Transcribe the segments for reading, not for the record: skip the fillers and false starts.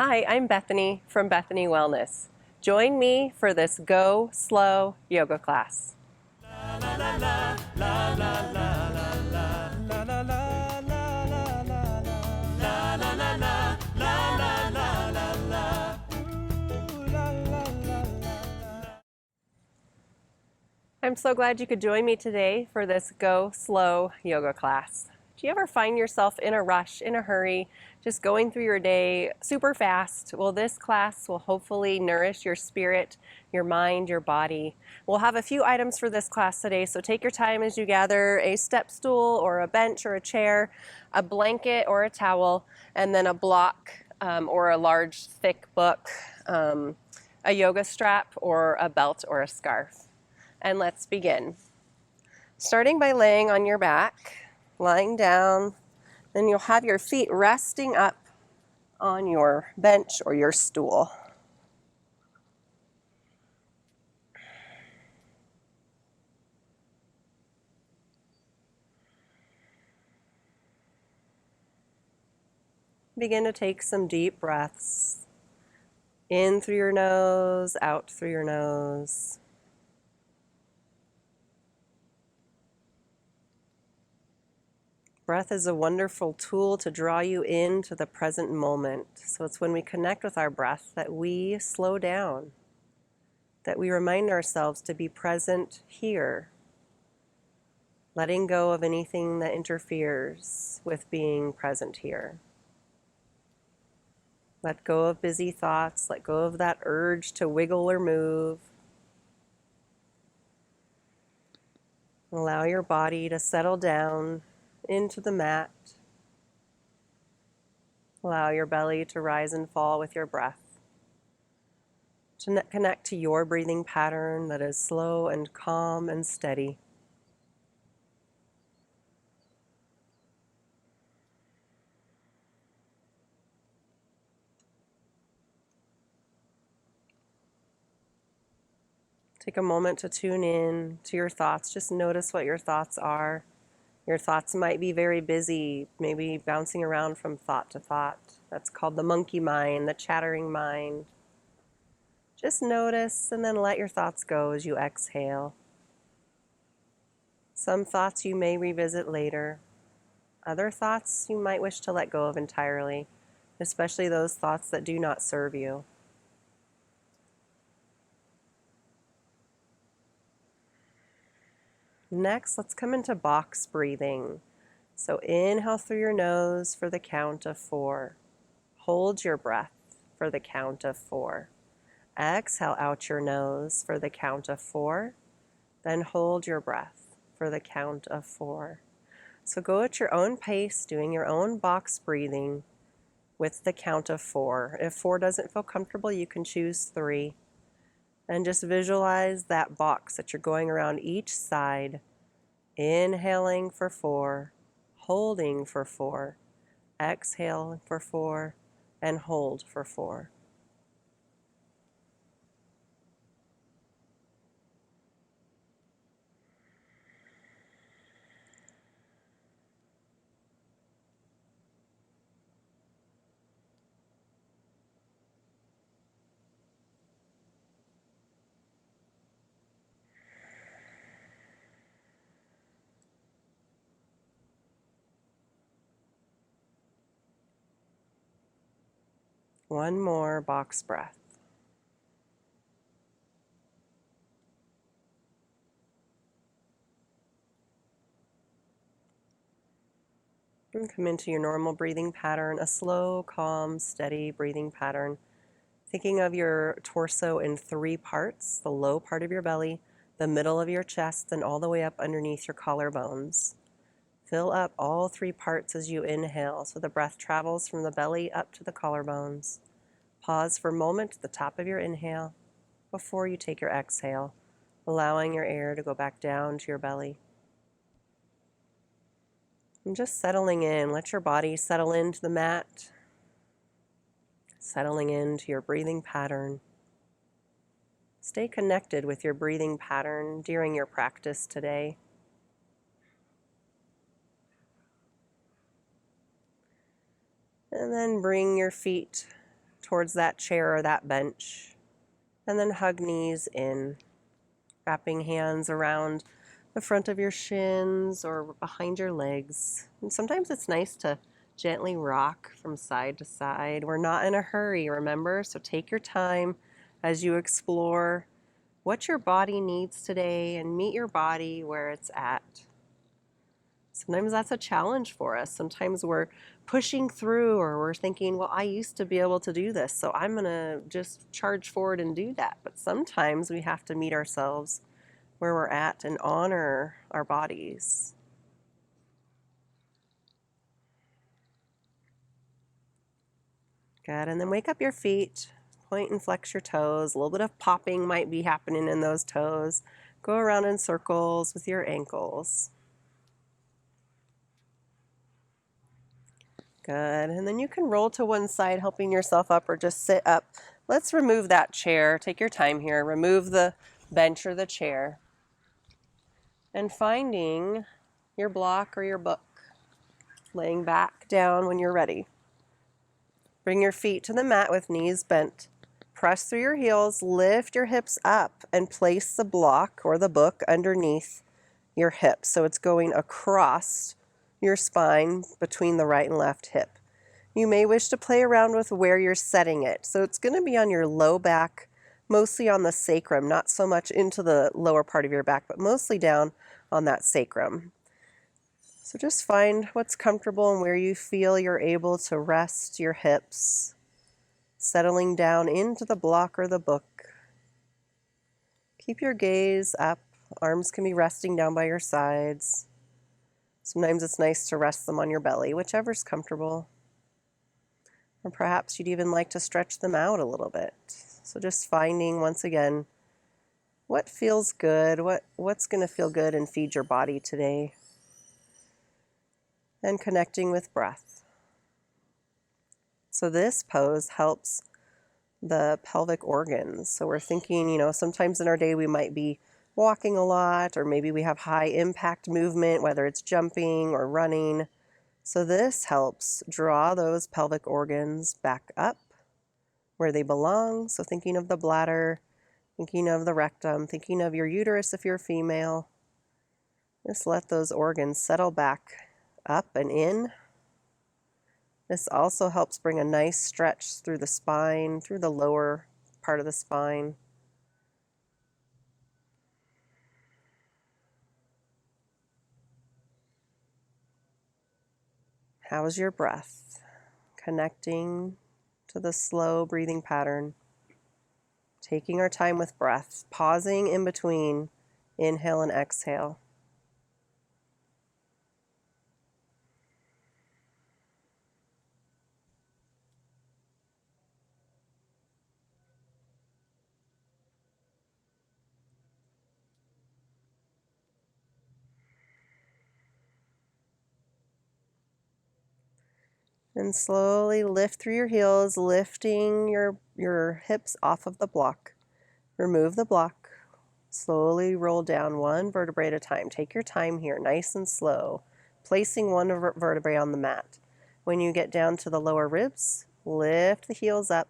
Hi, I'm Bethany from Bethany Wellness. Join me for this Go Slow yoga class. I'm so glad you could join me today for this Go Slow yoga class. Do you ever find yourself in a rush, in a hurry, just going through your day super fast? Well, this class will hopefully nourish your spirit, your mind, your body. We'll have a few items for this class today, so take your time as you gather a step stool or a bench or a chair, a blanket or a towel, and then a block or a large thick book, a yoga strap or a belt or a scarf. And let's begin. Starting by laying on your back, lying down, then you'll have your feet resting up on your bench or your stool. Begin to take some deep breaths. In through your nose, out through your nose. Breath is a wonderful tool to draw you into the present moment. So it's when we connect with our breath that we slow down, that we remind ourselves to be present here, letting go of anything that interferes with being present here. Let go of busy thoughts, let go of that urge to wiggle or move. Allow your body to settle down into the mat. Allow your belly to rise and fall with your breath. To connect to your breathing pattern that is slow and calm and steady. Take a moment to tune in to your thoughts. Just notice what your thoughts are. Your thoughts might be very busy, maybe bouncing around from thought to thought. That's called the monkey mind, the chattering mind. Just notice and then let your thoughts go as you exhale. Some thoughts you may revisit later. Other thoughts you might wish to let go of entirely, especially those thoughts that do not serve you. Next, let's come into box breathing. So inhale through your nose for the count of 4. Hold your breath for the count of 4. Exhale out your nose for the count of 4. Then hold your breath for the count of 4. So go at your own pace, doing your own box breathing with the count of 4. If 4 doesn't feel comfortable, you can choose 3. And just visualize that box that you're going around each side. Inhaling for 4, holding for 4, exhale for 4, and hold for 4. One more box breath. And come into your normal breathing pattern, a slow, calm, steady breathing pattern. Thinking of your torso in 3 parts, the low part of your belly, the middle of your chest, and all the way up underneath your collarbones. Fill up all 3 parts as you inhale, so the breath travels from the belly up to the collarbones. Pause for a moment at the top of your inhale before you take your exhale, allowing your air to go back down to your belly. And just settling in, let your body settle into the mat, settling into your breathing pattern. Stay connected with your breathing pattern during your practice today. And then bring your feet towards that chair or that bench. And then hug knees in, wrapping hands around the front of your shins or behind your legs. And sometimes it's nice to gently rock from side to side. We're not in a hurry, remember? So take your time as you explore what your body needs today and meet your body where it's at. Sometimes that's a challenge for us. Sometimes we're pushing through, or we're thinking, well, I used to be able to do this, so I'm going to just charge forward and do that. But sometimes we have to meet ourselves where we're at and honor our bodies. Good. And then wake up your feet, point and flex your toes. A little bit of popping might be happening in those toes. Go around in circles with your ankles. Good. And then you can roll to one side, helping yourself up, or just sit up. Let's remove that chair. Take your time here. Remove the bench or the chair. And finding your block or your book. Laying back down when you're ready. Bring your feet to the mat with knees bent. Press through your heels, lift your hips up, and place the block or the book underneath your hips. So it's going across your spine between the right and left hip. You may wish to play around with where you're setting it. So it's going to be on your low back, mostly on the sacrum, not so much into the lower part of your back, but mostly down on that sacrum. So just find what's comfortable and where you feel you're able to rest your hips, settling down into the block or the book. Keep your gaze up. Arms can be resting down by your sides. Sometimes it's nice to rest them on your belly, whichever's comfortable. Or perhaps you'd even like to stretch them out a little bit. So just finding, once again, what feels good, what's going to feel good and feed your body today. And connecting with breath. So this pose helps the pelvic organs. So we're thinking, sometimes in our day we might be walking a lot, or maybe we have high impact movement, whether it's jumping or running. So this helps draw those pelvic organs back up where they belong. So thinking of the bladder, thinking of the rectum, thinking of your uterus if you're female. Just let those organs settle back up and in. This also helps bring a nice stretch through the spine, through the lower part of the spine. How's your breath? Connecting to the slow breathing pattern. Taking our time with breath, pausing in between inhale and exhale. And slowly lift through your heels, lifting your hips off of the block. Remove the block. Slowly roll down one vertebrae at a time. Take your time here, nice and slow, placing one vertebrae on the mat. When you get down to the lower ribs, lift the heels up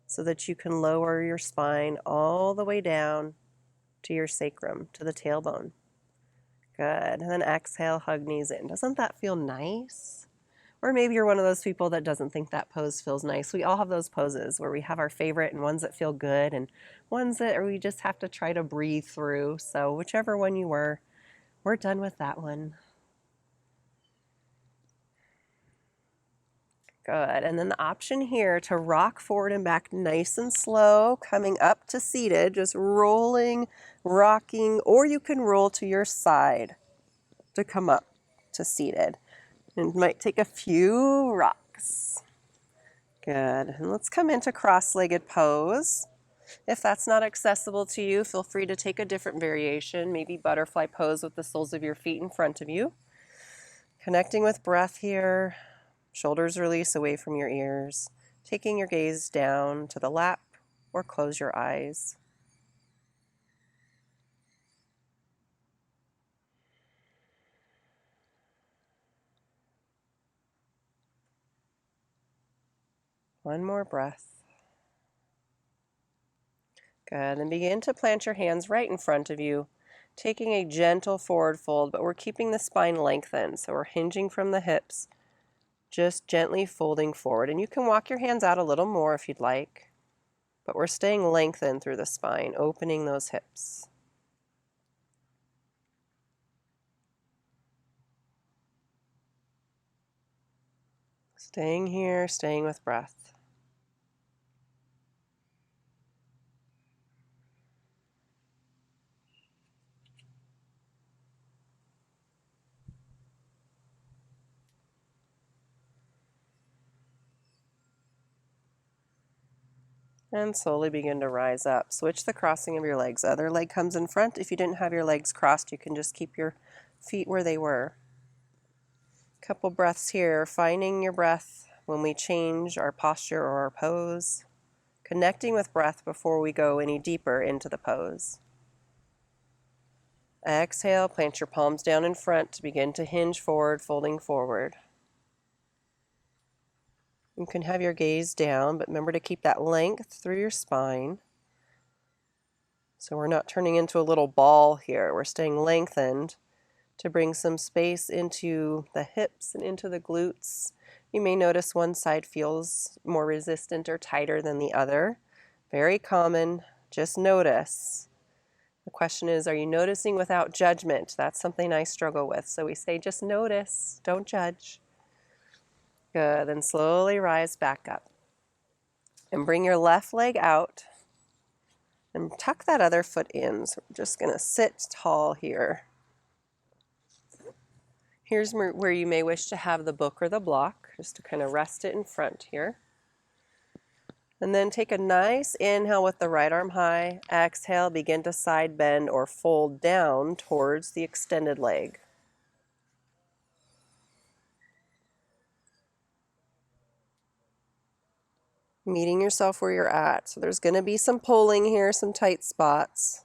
so that you can lower your spine all the way down to your sacrum, to the tailbone. Good. And then exhale, hug knees in. Doesn't that feel nice? Or maybe you're one of those people that doesn't think that pose feels nice. We all have those poses where we have our favorite and ones that feel good and ones that we just have to try to breathe through. So whichever one you were, we're done with that one. Good. And then the option here to rock forward and back nice and slow, coming up to seated, just rolling, rocking, or you can roll to your side to come up to seated. And might take a few rocks. Good. And let's come into cross-legged pose. If that's not accessible to you, feel free to take a different variation, maybe butterfly pose with the soles of your feet in front of you. Connecting with breath here. Shoulders release away from your ears. Taking your gaze down to the lap or close your eyes. One more breath. Good, then begin to plant your hands right in front of you, taking a gentle forward fold, but we're keeping the spine lengthened, so we're hinging from the hips, just gently folding forward. And you can walk your hands out a little more if you'd like, but we're staying lengthened through the spine, opening those hips. Staying here, staying with breath. And slowly begin to rise up. Switch the crossing of your legs. Other leg comes in front. If you didn't have your legs crossed, you can just keep your feet where they were. Couple breaths here, finding your breath when we change our posture or our pose, connecting with breath before we go any deeper into the pose. Exhale, plant your palms down in front, begin to hinge forward, folding forward. You can have your gaze down, but remember to keep that length through your spine. So we're not turning into a little ball here, we're staying lengthened to bring some space into the hips and into the glutes. You may notice one side feels more resistant or tighter than the other. Very common, just notice. The question is, are you noticing without judgment? That's something I struggle with. So we say just notice, don't judge. Good, then slowly rise back up. And bring your left leg out and tuck that other foot in. So we're just gonna sit tall here. Here's where you may wish to have the book or the block, just to kind of rest it in front here. And then take a nice inhale with the right arm high. Exhale, begin to side bend or fold down towards the extended leg. Meeting yourself where you're at. So there's going to be some pulling here, some tight spots.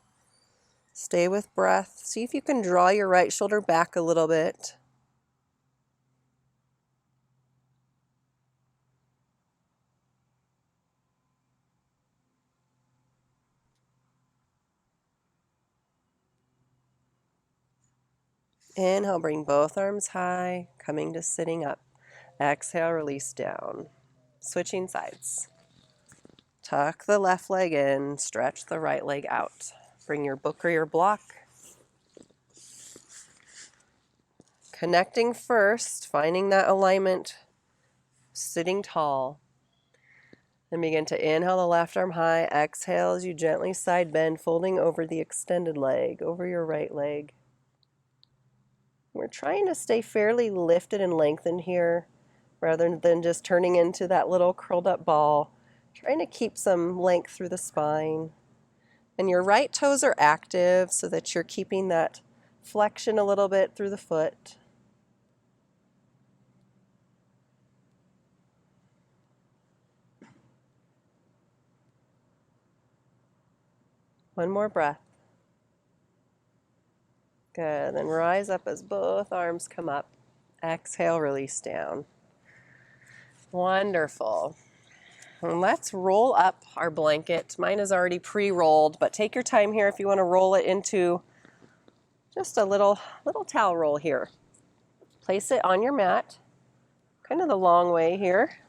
Stay with breath. See if you can draw your right shoulder back a little bit. Inhale, bring both arms high, coming to sitting up. Exhale, release down. Switching sides. Tuck the left leg in, stretch the right leg out. Bring your book or your block. Connecting first, finding that alignment, sitting tall. Then begin to inhale the left arm high, exhale as you gently side bend, folding over the extended leg, over your right leg. We're trying to stay fairly lifted and lengthened here, rather than just turning into that little curled up ball. Trying to keep some length through the spine. And your right toes are active so that you're keeping that flexion a little bit through the foot. One more breath. Good, then rise up as both arms come up. Exhale, release down. Wonderful. And let's roll up our blanket. Mine is already pre-rolled, but take your time here if you want to roll it into just a little towel roll here. Place it on your mat, kind of the long way here.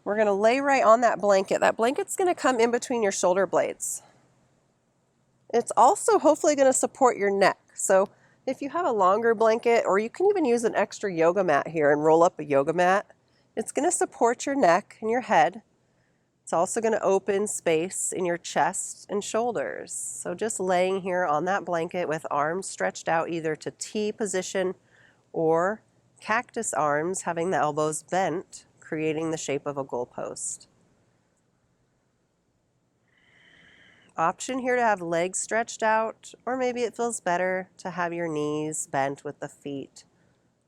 We're going to lay right on that blanket. That blanket's going to come in between your shoulder blades. It's also hopefully going to support your neck. So if you have a longer blanket, or you can even use an extra yoga mat here and roll up a yoga mat, it's going to support your neck and your head. It's also going to open space in your chest and shoulders. So just laying here on that blanket with arms stretched out either to T position or cactus arms, having the elbows bent, creating the shape of a goalpost. Option here to have legs stretched out, or maybe it feels better to have your knees bent with the feet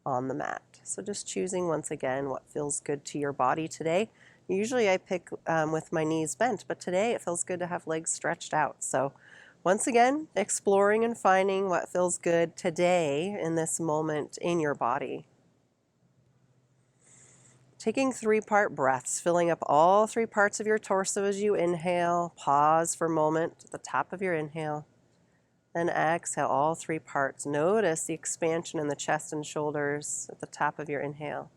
on the mat. So just choosing once again what feels good to your body today. Usually I pick with my knees bent, but today it feels good to have legs stretched out. So once again, exploring and finding what feels good today in this moment in your body. Taking 3-part breaths, filling up all 3 parts of your torso as you inhale. Pause for a moment at the top of your inhale. Then exhale all 3 parts. Notice the expansion in the chest and shoulders at the top of your inhale.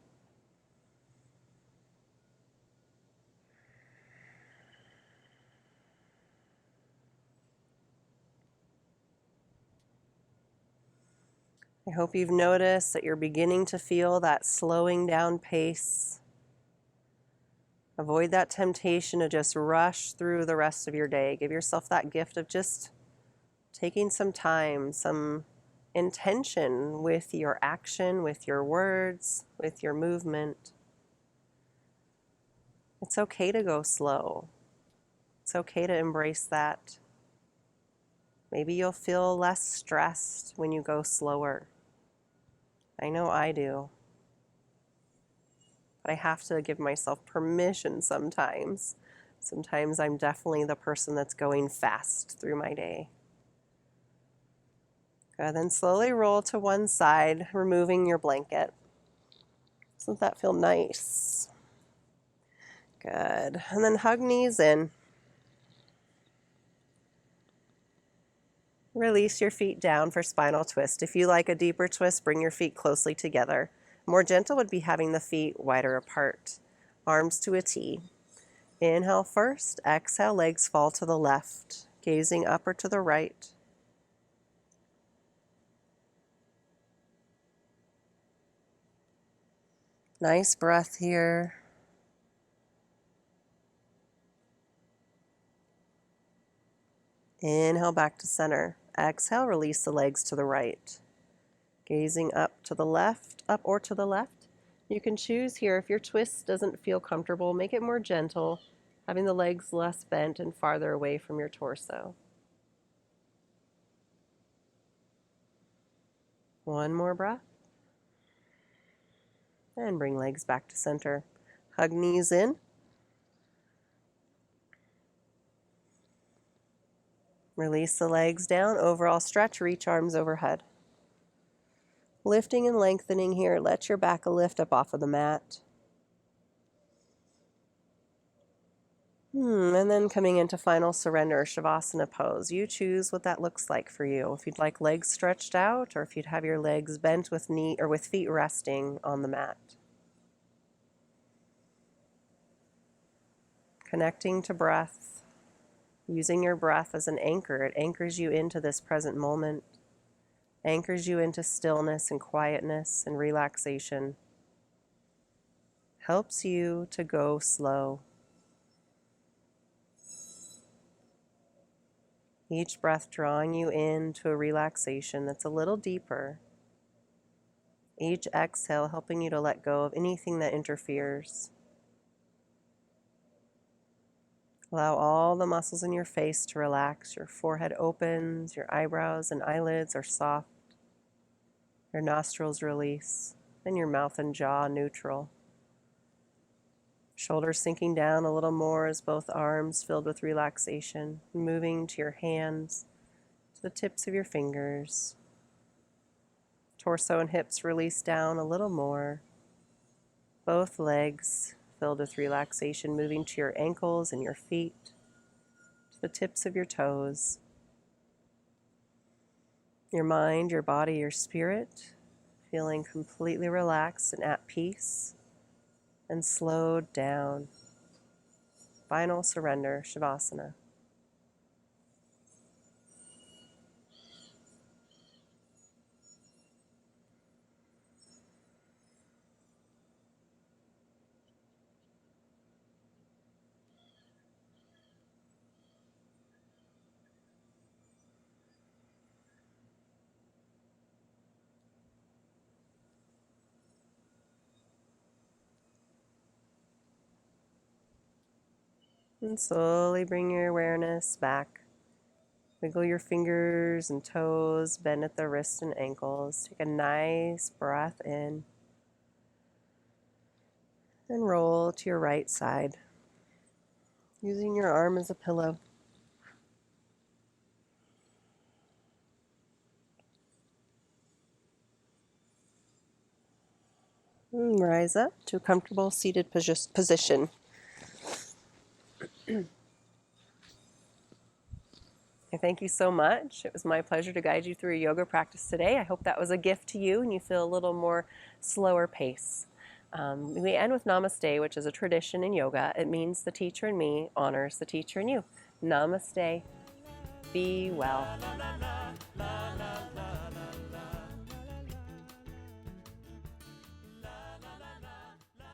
I hope you've noticed that you're beginning to feel that slowing down pace. Avoid that temptation to just rush through the rest of your day. Give yourself that gift of just taking some time, some intention with your action, with your words, with your movement. It's okay to go slow. It's okay to embrace that. Maybe you'll feel less stressed when you go slower. I know I do. But I have to give myself permission sometimes. Sometimes I'm definitely the person that's going fast through my day. Good, then slowly roll to one side, removing your blanket. Doesn't that feel nice? Good, and then hug knees in. Release your feet down for spinal twist. If you like a deeper twist, bring your feet closely together. More gentle would be having the feet wider apart. Arms to a T. Inhale first, exhale, legs fall to the left, gazing up or to the right. Nice breath here. Inhale back to center. Exhale, release the legs to the right. Gazing up to the left, up or to the left. You can choose here, if your twist doesn't feel comfortable, make it more gentle, having the legs less bent and farther away from your torso. One more breath. And bring legs back to center. Hug knees in. Release the legs down, overall stretch, reach arms overhead. Lifting and lengthening here, let your back lift up off of the mat. And then coming into final surrender, Shavasana pose. You choose what that looks like for you. If you'd like legs stretched out, or if you'd have your legs bent with with feet resting on the mat. Connecting to breath, using your breath as an anchor. It anchors you into this present moment, anchors you into stillness and quietness and relaxation, helps you to go slow. Each breath drawing you into a relaxation that's a little deeper. Each exhale helping you to let go of anything that interferes. Allow all the muscles in your face to relax. Your forehead opens, your eyebrows and eyelids are soft. Your nostrils release, and your mouth and jaw neutral. Shoulders sinking down a little more as both arms filled with relaxation, moving to your hands, to the tips of your fingers. Torso and hips release down a little more. Both legs filled with relaxation, moving to your ankles and your feet, to the tips of your toes. Your mind, your body, your spirit, feeling completely relaxed and at peace and slowed down. Final surrender, Shavasana. And slowly bring your awareness back. Wiggle your fingers and toes, bend at the wrists and ankles. Take a nice breath in. And roll to your right side, using your arm as a pillow. Rise up to a comfortable seated position. Thank you so much. It was my pleasure to guide you through a yoga practice today. I hope that was a gift to you and you feel a little more slower pace. We end with namaste, which is a tradition in yoga. It means the teacher in me honors the teacher in you. Namaste. Be well.